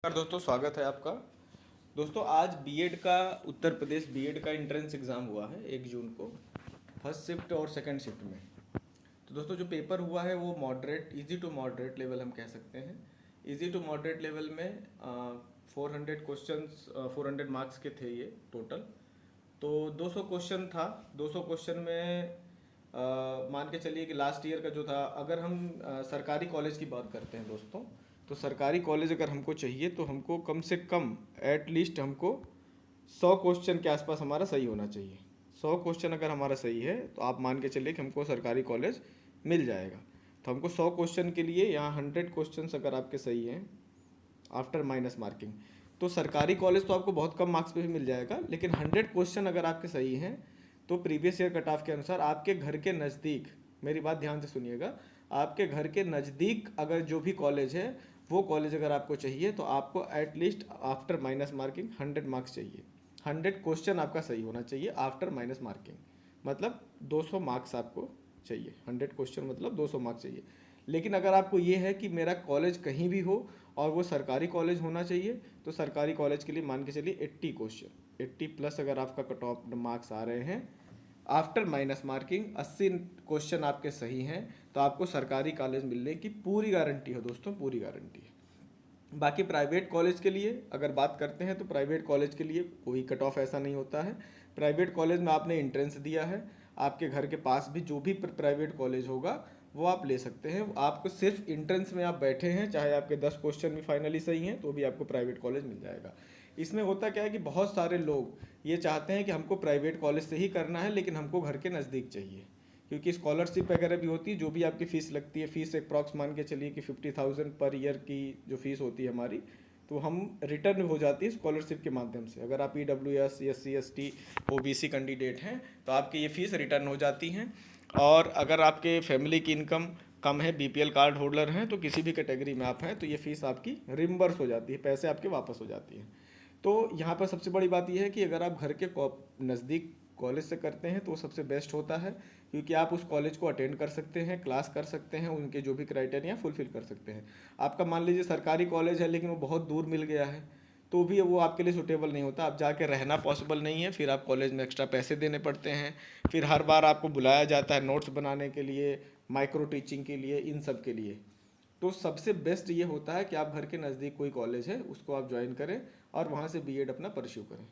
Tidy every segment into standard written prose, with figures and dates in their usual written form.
नमस्कार दोस्तों, स्वागत है आपका। दोस्तों आज बीएड का उत्तर प्रदेश बीएड का एंट्रेंस एग्ज़ाम हुआ है 1 जून को, फर्स्ट शिफ्ट और सेकंड शिफ्ट में। तो दोस्तों जो पेपर हुआ है वो moderate, easy to moderate level हम कह सकते हैं। इजी टू मॉडरेट लेवल में 400 क्वेश्चंस 400 मार्क्स के थे ये टोटल। तो 200 क्वेश्चन था। 200 क्वेश्चन में मान के चलिए कि लास्ट ईयर का जो था, अगर हम सरकारी कॉलेज की बात करते हैं दोस्तों, तो सरकारी कॉलेज अगर हमको चाहिए तो हमको कम से कम एटलीस्ट हमको 100 क्वेश्चन के आसपास हमारा सही होना चाहिए। 100 क्वेश्चन अगर हमारा सही है तो आप मान के चलिए कि हमको सरकारी कॉलेज मिल जाएगा। तो हमको 100 क्वेश्चन के लिए यहाँ 100 क्वेश्चन अगर आपके सही हैं आफ्टर माइनस मार्किंग, तो सरकारी कॉलेज तो आपको बहुत कम मार्क्स पे भी मिल जाएगा। लेकिन 100 क्वेश्चन अगर आपके सही हैं तो प्रीवियस ईयर कट ऑफ के अनुसार आपके घर के नज़दीक, मेरी बात ध्यान से सुनिएगा, आपके घर के नज़दीक अगर जो भी कॉलेज है वो कॉलेज अगर आपको चाहिए तो आपको at least after minus marking 100 marks चाहिए। 100 क्वेश्चन आपका सही होना चाहिए आफ्टर माइनस मार्किंग, मतलब 200 मार्क्स आपको चाहिए। 100 क्वेश्चन मतलब 200 मार्क्स चाहिए। लेकिन अगर आपको ये है कि मेरा कॉलेज कहीं भी हो और वो सरकारी कॉलेज होना चाहिए, तो सरकारी कॉलेज के लिए मान के चलिए 80 क्वेश्चन, 80 प्लस अगर आपका कट ऑफ मार्क्स आ रहे हैं आफ्टर माइनस मार्किंग, 80 क्वेश्चन आपके सही हैं, तो आपको सरकारी कॉलेज मिलने की पूरी गारंटी है दोस्तों, पूरी गारंटी है। बाकी प्राइवेट कॉलेज के लिए अगर बात करते हैं तो प्राइवेट कॉलेज के लिए कोई कट ऑफ ऐसा नहीं होता है। प्राइवेट कॉलेज में आपने एंट्रेंस दिया है, आपके घर के पास भी जो भी प्राइवेट कॉलेज होगा वो आप ले सकते हैं। आपको सिर्फ एंट्रेंस में आप बैठे हैं, चाहे आपके 10 क्वेश्चन भी फाइनली सही हैं तो भी आपको प्राइवेट कॉलेज मिल जाएगा। इसमें होता क्या है कि बहुत सारे लोग ये चाहते हैं कि हमको प्राइवेट कॉलेज से ही करना है लेकिन हमको घर के नज़दीक चाहिए, क्योंकि स्कॉलरशिप वगैरह भी होती है, जो भी आपकी फ़ीस लगती है, फ़ीस अप्रॉक्स मान के चलिए कि 50,000 पर ईयर की जो फ़ीस होती है हमारी, तो हम रिटर्न हो जाती है स्कॉलरशिप के माध्यम से। अगर आप EWS SC ST OBC candidate हैं तो आपकी ये फ़ीस रिटर्न हो जाती हैं। और अगर आपके फैमिली की इनकम कम है, BPL कार्ड होल्डर हैं, तो किसी भी कैटेगरी में आप हैं तो ये फ़ीस आपकी रिम्बर्स हो जाती है, पैसे आपके वापस हो जाती हैं। तो यहाँ पर सबसे बड़ी बात यह है कि अगर आप घर के नज़दीक कॉलेज से करते हैं तो वो सबसे बेस्ट होता है, क्योंकि आप उस कॉलेज को अटेंड कर सकते हैं, क्लास कर सकते हैं, उनके जो भी क्राइटेरिया फुलफिल कर सकते हैं। आपका मान लीजिए सरकारी कॉलेज है लेकिन वो बहुत दूर मिल गया है, तो भी वो आपके लिए सूटेबल नहीं होता। आप जाके रहना पॉसिबल नहीं है, फिर आप कॉलेज में एक्स्ट्रा पैसे देने पड़ते हैं, फिर हर बार आपको बुलाया जाता है नोट्स बनाने के लिए, माइक्रो टीचिंग के लिए, इन सब के लिए। तो सबसे बेस्ट ये होता है कि आप घर के नज़दीक कोई कॉलेज है उसको आप ज्वाइन करें और वहाँ से बीएड अपना परस्यू करें।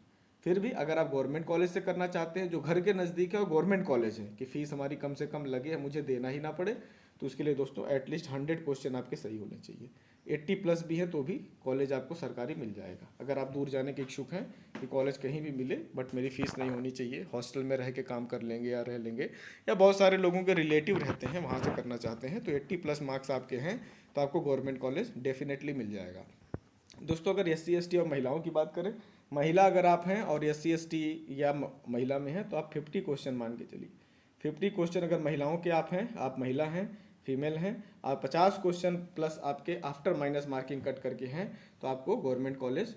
फिर भी अगर आप गवर्नमेंट कॉलेज से करना चाहते हैं जो घर के नज़दीक है और गवर्नमेंट कॉलेज है कि फ़ीस हमारी कम से कम लगे, मुझे देना ही ना पड़े, तो उसके लिए दोस्तों एटलीस्ट 100 क्वेश्चन आपके सही होने चाहिए। 80 प्लस भी है तो भी कॉलेज आपको सरकारी मिल जाएगा। अगर आप दूर जाने के इच्छुक हैं कि कॉलेज कहीं भी मिले बट मेरी फ़ीस नहीं होनी चाहिए, हॉस्टल में रह के काम कर लेंगे या रह लेंगे, या बहुत सारे लोगों के रिलेटिव रहते हैं वहाँ से करना चाहते हैं, तो 80 प्लस मार्क्स आपके हैं तो आपको गवर्नमेंट कॉलेज डेफिनेटली मिल जाएगा। दोस्तों अगर SC ST और महिलाओं की बात करें, महिला अगर आप हैं और SC ST या महिला में हैं तो आप 50 क्वेश्चन मान के चलिए। 50 क्वेश्चन अगर महिलाओं के आप हैं, आप महिला हैं, फीमेल हैं, आप 50 क्वेश्चन प्लस आपके आफ्टर माइनस मार्किंग कट करके हैं, तो आपको गवर्नमेंट कॉलेज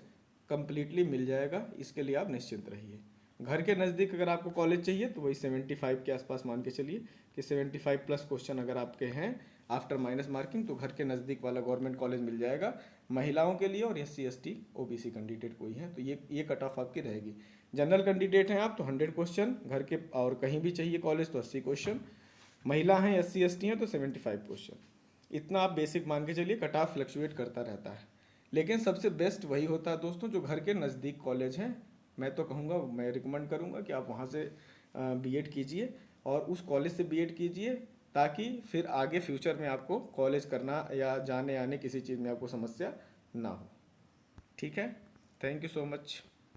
कंप्लीटली मिल जाएगा। इसके लिए आप निश्चिंत रहिए। घर के नज़दीक अगर आपको कॉलेज चाहिए तो वही 75 के आसपास मान के चलिए कि 75 प्लस क्वेश्चन अगर आपके हैं आफ्टर माइनस मार्किंग, तो घर के नज़दीक वाला गवर्नमेंट कॉलेज मिल जाएगा महिलाओं के लिए। और SC ST OBC कैंडिडेट कोई है तो ये कट ऑफ आपकी रहेगी। जनरल कैंडिडेट हैं आप तो 100 क्वेश्चन घर के, और कहीं भी चाहिए कॉलेज तो 80 क्वेश्चन, महिला हैं SC ST हैं तो 75 क्वेश्चन। इतना आप बेसिक मान के चलिए। कट ऑफ फ्लक्चुएट करता रहता है, लेकिन सबसे बेस्ट वही होता है दोस्तों जो घर के नज़दीक कॉलेज हैं। मैं तो कहूँगा, मैं रिकमेंड करूँगा कि आप वहाँ से बीएड कीजिए और उस कॉलेज से बीएड कीजिए, ताकि फिर आगे फ्यूचर में आपको कॉलेज करना या जाने आने किसी चीज़ में आपको समस्या ना हो। ठीक है, थैंक यू सो मच।